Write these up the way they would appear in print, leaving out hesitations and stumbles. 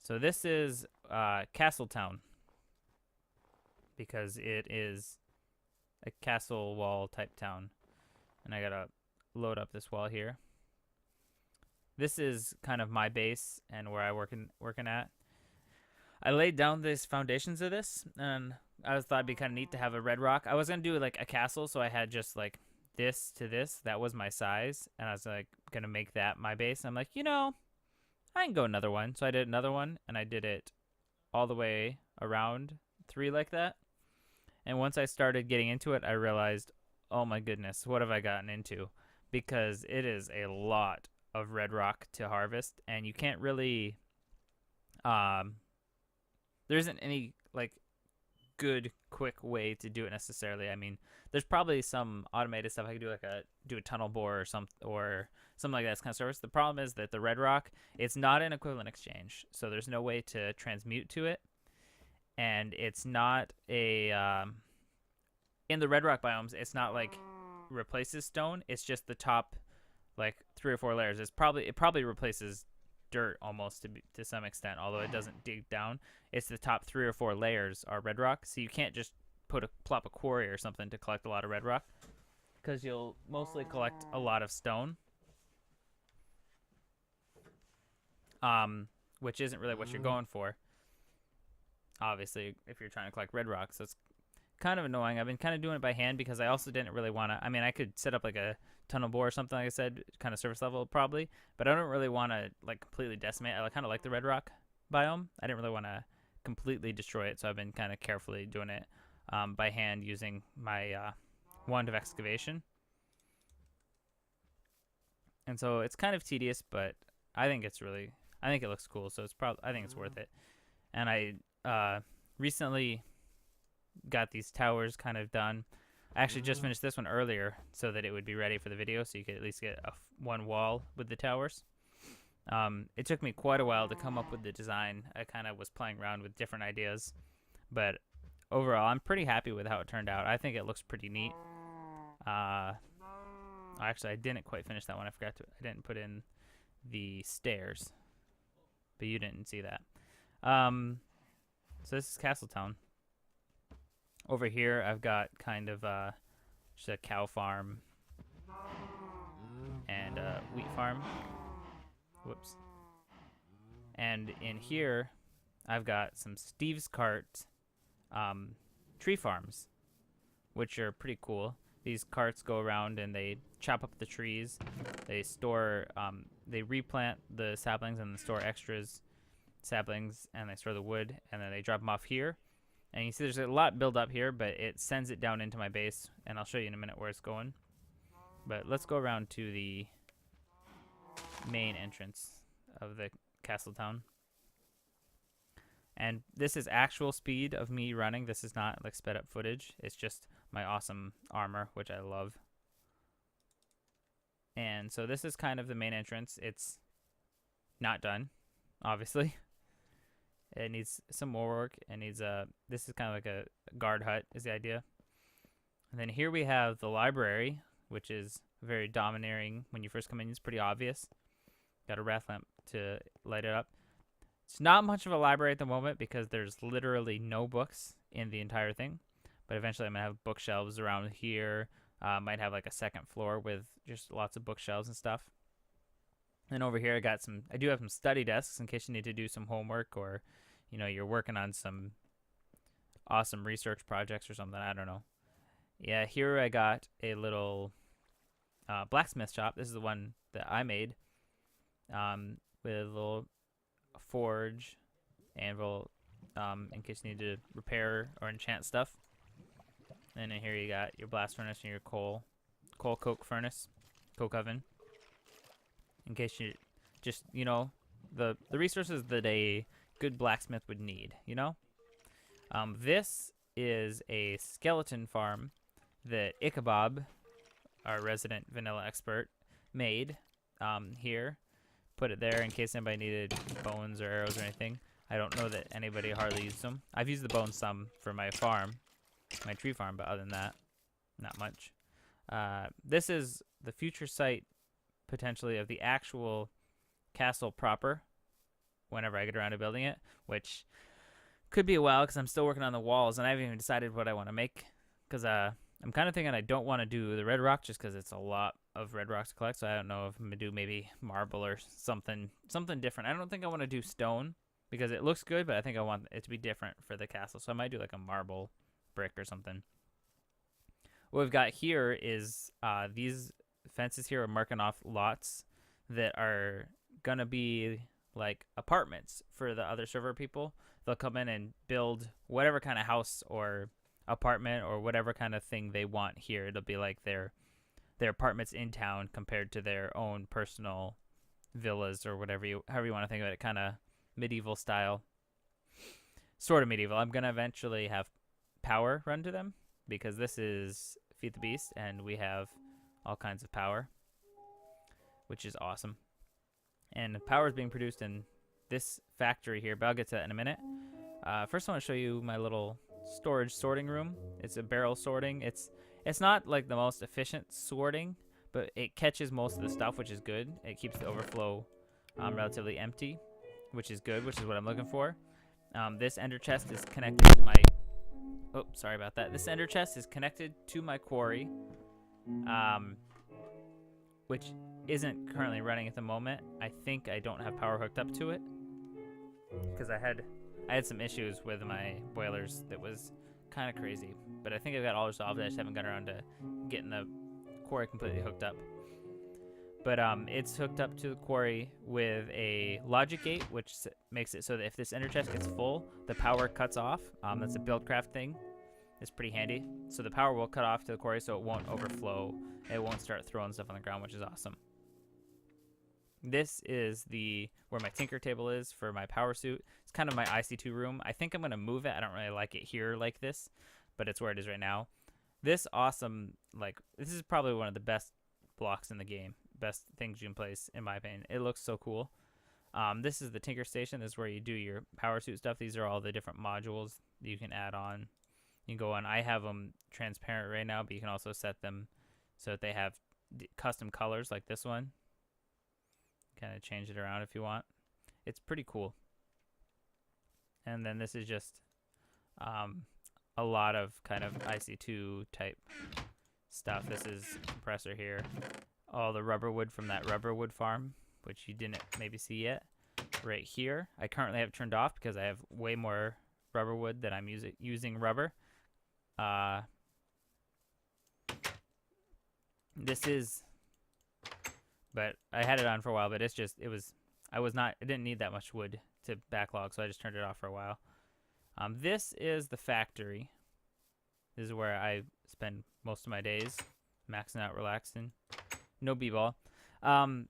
So this is Castletown because it is a castle wall type town. And I gotta load up this wall here. This is kind of my base and where I working at. I laid down these foundations of this, and I thought it'd be kind of neat to have a red rock. I was gonna do like a castle, so I had just like this to this. That was my size, and I was like gonna make that my base. And I'm like, I can go another one. So I did another one, and I did it all the way around 3 like that. And once I started getting into it, I realized, oh my goodness, what have I gotten into? Because it is a lot of red rock to harvest, and you can't really there isn't any like good quick way to do it necessarily. I mean, there's probably some automated stuff I could do, like do a tunnel bore or something like that kind of service. The problem is that the red rock, it's not an equivalent exchange, so there's no way to transmute to it, and it's not a in the red rock biomes, it's not like replaces stone. It's just the top like 3 or 4 layers. It probably replaces dirt almost to some extent, although it doesn't dig down. It's the top 3 or 4 layers are red rock, so you can't just plop a quarry or something to collect a lot of red rock, because you'll mostly collect a lot of stone, which isn't really what you're going for, obviously, if you're trying to collect red rock. So it's kind of annoying. I've been kind of doing it by hand because I also didn't really want to. I mean, I could set up like a tunnel bore or something, like I said, kind of surface level probably, but I don't really want to like completely decimate. I kind of like the red rock biome. I didn't really want to completely destroy it, so I've been kind of carefully doing it by hand using my wand of excavation. And so it's kind of tedious, but I think it looks cool, so I think it's worth it. And I recently got these towers kind of done. I actually just finished this one earlier so that it would be ready for the video, so you could at least get one wall with the towers. It took me quite a while to come up with the design. I kind of was playing around with different ideas, but overall, I'm pretty happy with how it turned out. I think it looks pretty neat. Actually, I didn't quite finish that one. I didn't put in the stairs, but you didn't see that. So this is Castletown. Over here, I've got kind of just a cow farm and a wheat farm. Whoops. And in here, I've got some Steve's Cart tree farms, which are pretty cool. These carts go around and they chop up the trees. They store, they replant the saplings and then store extras saplings, and they store the wood, and then they drop them off here. And you see there's a lot built up here, but it sends it down into my base, and I'll show you in a minute where it's going. But let's go around to the main entrance of the Castletown. And this is actual speed of me running. This is not like sped up footage. It's just my awesome armor, which I love. And so this is kind of the main entrance. It's not done, obviously. It needs some more work. It needs this is kind of like a guard hut is the idea. And then here we have the library, which is very domineering. When you first come in, it's pretty obvious. Got a wrath lamp to light it up. It's not much of a library at the moment because there's literally no books in the entire thing. But eventually I'm going to have bookshelves around here. Might have like a second floor with just lots of bookshelves and stuff. And over here I do have some study desks in case you need to do some homework, or you're working on some awesome research projects or something. I don't know. Yeah, here I got a little blacksmith shop. This is the one that I made with a little forge, anvil, in case you need to repair or enchant stuff. And then here you got your blast furnace and your coal coke furnace, coke oven. In case you just, the resources that a good blacksmith would need, This is a skeleton farm that Ichabod, our resident vanilla expert, made here. Put it there in case anybody needed bones or arrows or anything. I don't know that anybody hardly used them. I've used the bones some for my farm, my tree farm, but other than that, not much. This is the future site, potentially, of the actual castle proper whenever I get around to building it, which could be a while because I'm still working on the walls and I haven't even decided what I want to make. Because I'm kind of thinking I don't want to do the red rock just because it's a lot of red rocks to collect. So I don't know if I'm gonna do maybe marble or something different. I don't think I want to do stone because it looks good, but I think I want it to be different for the castle. So I might do like a marble brick or something. What we've got here is these fences here are marking off lots that are gonna be like apartments for the other server people. They'll come in and build whatever kind of house or apartment or whatever kind of thing they want here. It'll be like their apartments in town compared to their own personal villas or whatever however you want to think of it, kind of medieval style. Sort of medieval. I'm gonna eventually have power run to them because this is Feed the Beast and we have all kinds of power, which is awesome. And power is being produced in this factory here, but I'll get to that in a minute. First I want to show you my little storage sorting room. It's a barrel sorting. It's not like the most efficient sorting, but it catches most of the stuff, which is good. It keeps the overflow relatively empty, which is good, which is what I'm looking for. This ender chest is connected to my... Oh, sorry about that. This ender chest is connected to my quarry, which isn't currently running at the moment. I think I don't have power hooked up to it because I had some issues with my boilers that was kind of crazy, but I think I've got all resolved. I just haven't got around to getting the quarry completely hooked up. But it's hooked up to the quarry with a logic gate, which makes it so that if this ender chest gets full, the power cuts off. That's a buildcraft thing. It's pretty handy. So the power will cut off to the quarry so it won't overflow. It won't start throwing stuff on the ground, which is awesome. This is where my tinker table is for my power suit. It's kind of my IC2 room. I think I'm going to move it. I don't really like it here like this, but it's where it is right now. This is probably one of the best blocks in the game. Best things you can place, in my opinion. It looks so cool. This is the tinker station. This is where you do your power suit stuff. These are all the different modules that you can add on. You can go on. I have them transparent right now, but you can also set them so that they have custom colors like this one. Kind of change it around if you want. It's pretty cool. And then this is just a lot of kind of IC2 type stuff. This is compressor here. All the rubber wood from that rubber wood farm, which you didn't maybe see yet. Right here. I currently have it turned off because I have way more rubber wood than I'm using rubber. But I had it on for a while, but it didn't need that much wood to backlog, so I just turned it off for a while. This is the factory. This is where I spend most of my days, maxing out, relaxing. No b-ball. And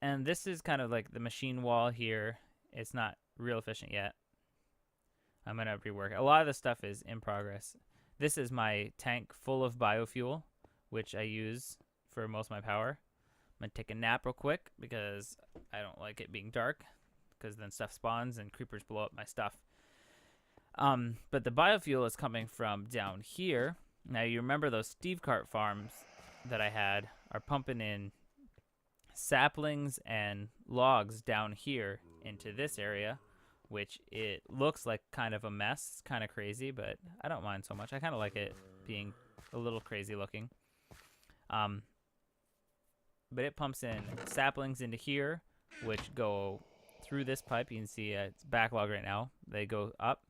this is kind of like the machine wall here. It's not real efficient yet. I'm going to rework it. A lot of the stuff is in progress. This is my tank full of biofuel, which I use for most of my power. I'm going to take a nap real quick because I don't like it being dark because then stuff spawns and creepers blow up my stuff. But the biofuel is coming from down here. Now, you remember those Steve Cart farms that I had are pumping in saplings and logs down here into this area, which it looks like kind of a mess. It's kind of crazy, but I don't mind so much. I kind of like it being a little crazy looking. But it pumps in saplings into here, which go through this pipe. You can see it's backlog right now. They go up.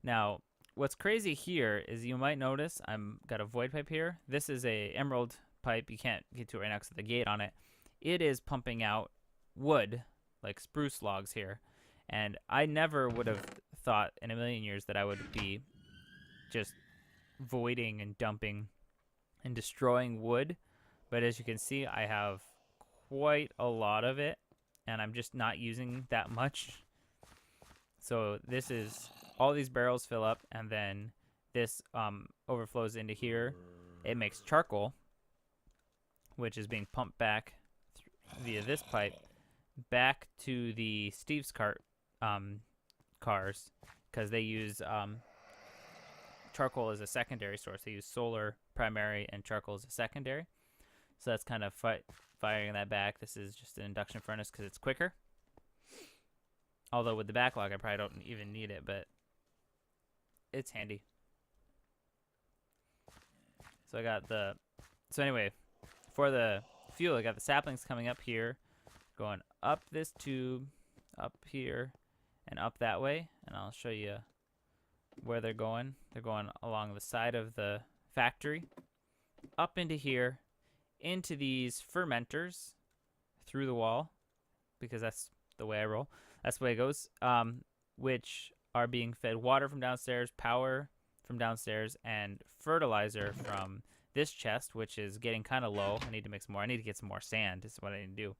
Now, what's crazy here is you might notice I'm got a void pipe here. This is a emerald pipe. You can't get to it right now because of the gate on it. It is pumping out wood, like spruce logs here. And I never would have thought in a million years that I would be just voiding and dumping and destroying wood. But as you can see, I have quite a lot of it, and I'm just not using that much. So this is, all these barrels fill up, and then this overflows into here. It makes charcoal, which is being pumped back via this pipe back to the Steve's Cart cars, because they use charcoal as a secondary source. They use solar primary and charcoal as a secondary. So that's kind of firing that back. This is just an induction furnace because it's quicker. Although with the backlog, I probably don't even need it, but it's handy. So I got the, so anyway, for the fuel, I got the saplings coming up here, going up this tube, up here, and up that way. And I'll show you where they're going. They're going along the side of the factory, up into here, into these fermenters, through the wall, because that's the way I roll. That's the way it goes, which are being fed water from downstairs, power from downstairs, and fertilizer from this chest, which is getting kind of low. I need to make some more. I need to get some more sand is what I need to do.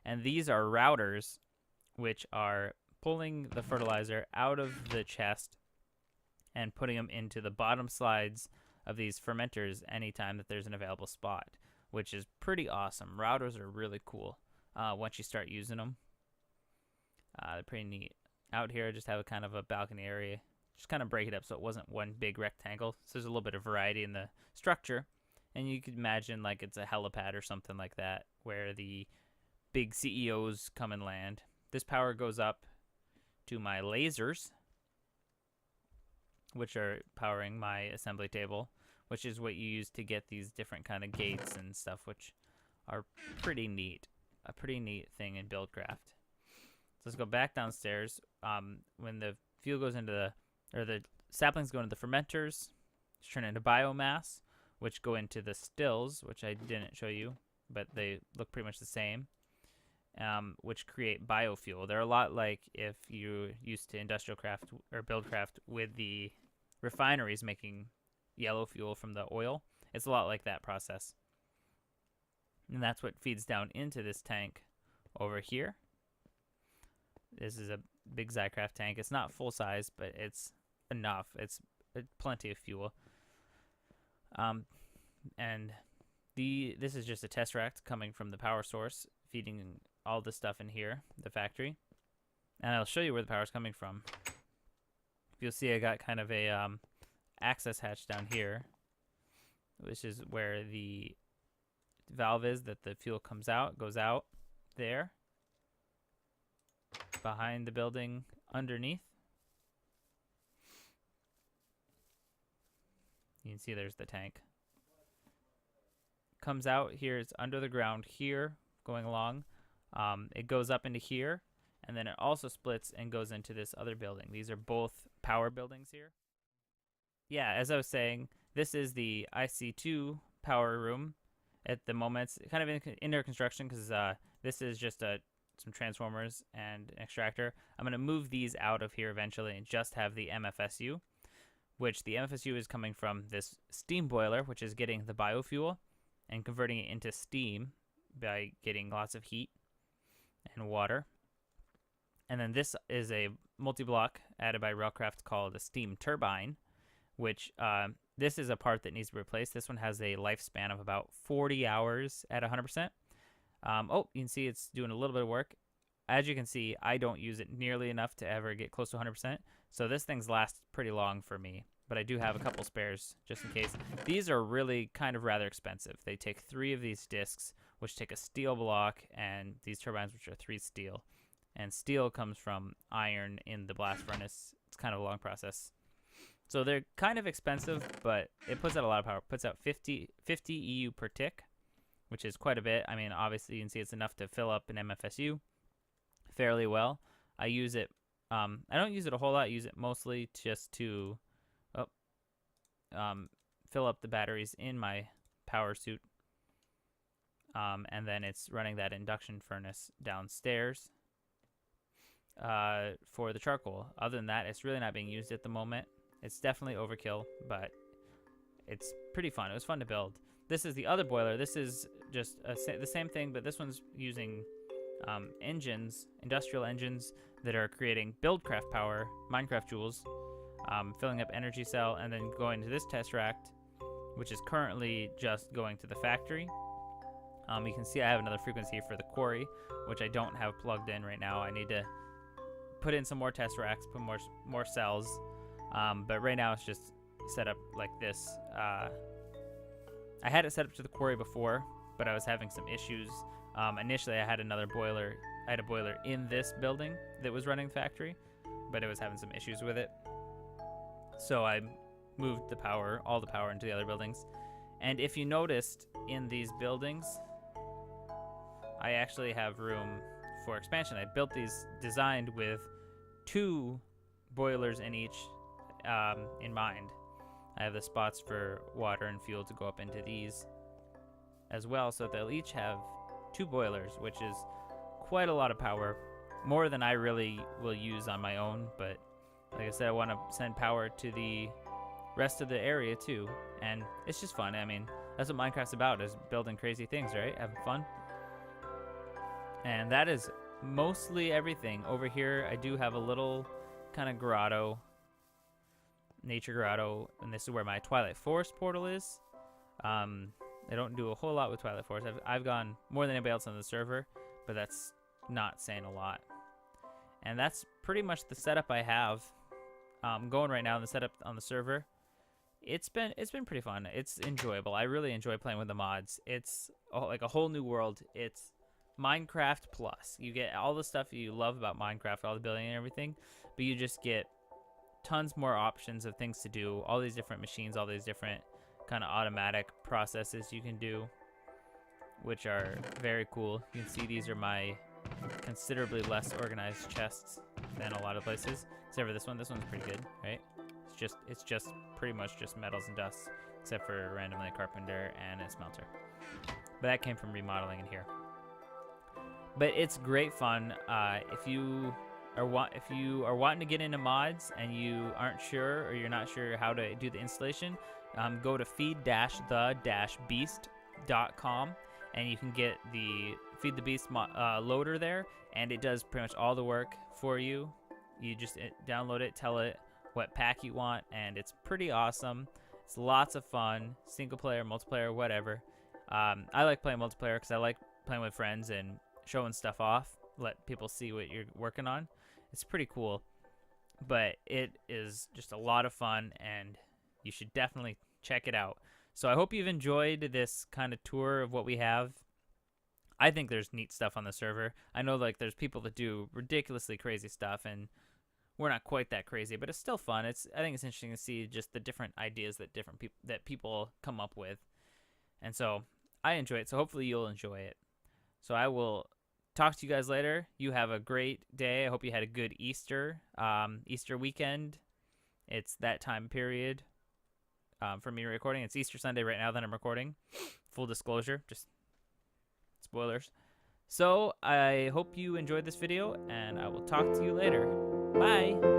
And these are routers, which are pulling the fertilizer out of the chest and putting them into the bottom slides of these fermenters anytime that there's an available spot, which is pretty awesome. Routers are really cool once you start using them. They're pretty neat. Out here, I just have a kind of a balcony area. Just kind of break it up so it wasn't one big rectangle. So there's a little bit of variety in the structure. And you could imagine like it's a helipad or something like that, where the big CEOs come and land. This power goes up to my lasers, which are powering my assembly table, which is what you use to get these different kind of gates and stuff, which are pretty neat. A pretty neat thing in Buildcraft. So let's go back downstairs. When the fuel goes into the saplings go into the fermenters, turn into biomass, which go into the stills, which I didn't show you, but they look pretty much the same, which create biofuel. They're a lot like if you used to industrial craft or Buildcraft with the refineries making yellow fuel from the oil. It's a lot like that process. And that's what feeds down into this tank over here. This is a big Zycraft tank. It's not full size, but it's enough. It's plenty of fuel. And this is just a tesseract coming from the power source, feeding all the stuff in here, the factory. And I'll show you where the power is coming from. You'll see I got kind of a access hatch down here, which is where the valve is that the fuel comes out, goes out there, behind the building underneath. You can see there's the tank. Comes out here, it's under the ground here, going along. It goes up into here, and then it also splits and goes into this other building. These are both power buildings here. Yeah, as I was saying, this is the IC2 power room. At the moment, it's kind of in under construction because this is just some transformers and an extractor. I'm going to move these out of here eventually and just have the MFSU, which the MFSU is coming from this steam boiler, which is getting the biofuel and converting it into steam by getting lots of heat and water. And then this is a multi-block added by Railcraft called a steam turbine, which this is a part that needs to be replaced. This one has a lifespan of about 40 hours at 100%. Oh, you can see it's doing a little bit of work. As you can see, I don't use it nearly enough to ever get close to 100%. So this thing's lasts pretty long for me, but I do have a couple spares just in case. These are really kind of rather expensive. They take 3 of these discs, which take a steel block, and these turbines, which are 3 steel. And steel comes from iron in the blast furnace. It's kind of a long process. So they're kind of expensive, but it puts out a lot of power. It puts out 50 EU per tick, which is quite a bit. I mean, obviously you can see it's enough to fill up an MFSU fairly well. I use it, I don't use it a whole lot. I use it mostly just to fill up the batteries in my power suit. And then it's running that induction furnace downstairs for the charcoal. Other than that, it's really not being used at the moment. It's definitely overkill, but it's pretty fun. It was fun to build. This is the other boiler. This is just the same thing, but this one's using engines, industrial engines that are creating Buildcraft power, Minecraft joules, filling up energy cell, and then going to this tesseract, which is currently just going to the factory. You can see I have another frequency for the quarry, which I don't have plugged in right now. I need to put in some more tesseracts, put more cells. But right now it's just set up like this. I had it set up to the quarry before, but I was having some issues. Initially I had another boiler I had a boiler in this building that was running the factory, but it was having some issues with it. So I moved the power, all the power, into the other buildings. And if you noticed, in these buildings, I actually have room for expansion. I built these designed with 2 boilers in each in mind. I have the spots for water and fuel to go up into these as well, so they'll each have 2 boilers, which is quite a lot of power, more than I really will use on my own. But like I said, I want to send power to the rest of the area too, and it's just fun. I mean, that's what Minecraft's about, is building crazy things, right? Having fun. And that is mostly everything. Over here, I do have a little kind of grotto, nature grotto, and this is where my Twilight Forest portal is. I don't do a whole lot with Twilight Forest. I've gone more than anybody else on the server, but that's not saying a lot. And that's pretty much the setup I have going right now in the setup on the server. It's been pretty fun. It's enjoyable. I really enjoy playing with the mods. It's like a whole new world. It's Minecraft plus. You get all the stuff you love about Minecraft, all the building and everything, but you just get tons more options of things to do, all these different machines, all these different kind of automatic processes you can do, which are very cool. You can see these are my considerably less organized chests than a lot of places, except for this one. This one's pretty good, right? It's just pretty much just metals and dust, except for randomly a carpenter and a smelter. But that came from remodeling in here. But it's great fun. If you are wanting to get into mods and you aren't sure, or you're not sure how to do the installation, go to feed-the-beast.com and you can get the Feed the Beast loader there, and it does pretty much all the work for you. You just download it, tell it what pack you want, and it's pretty awesome. It's lots of fun, single player, multiplayer, whatever. I like playing multiplayer because I like playing with friends and showing stuff off, let people see what you're working on. It's pretty cool, but it is just a lot of fun, and you should definitely check it out. So I hope you've enjoyed this kind of tour of what we have. I think there's neat stuff on the server. I know like there's people that do ridiculously crazy stuff, and we're not quite that crazy, but it's still fun. I think it's interesting to see just the different ideas that people come up with. And so I enjoy it. So hopefully you'll enjoy it. So I will talk to you guys later. You have a great day. I hope you had a good Easter weekend. It's that time period for me recording. It's Easter Sunday right now that I'm recording. Full disclosure, just spoilers. So I hope you enjoyed this video, and I will talk to you later. Bye.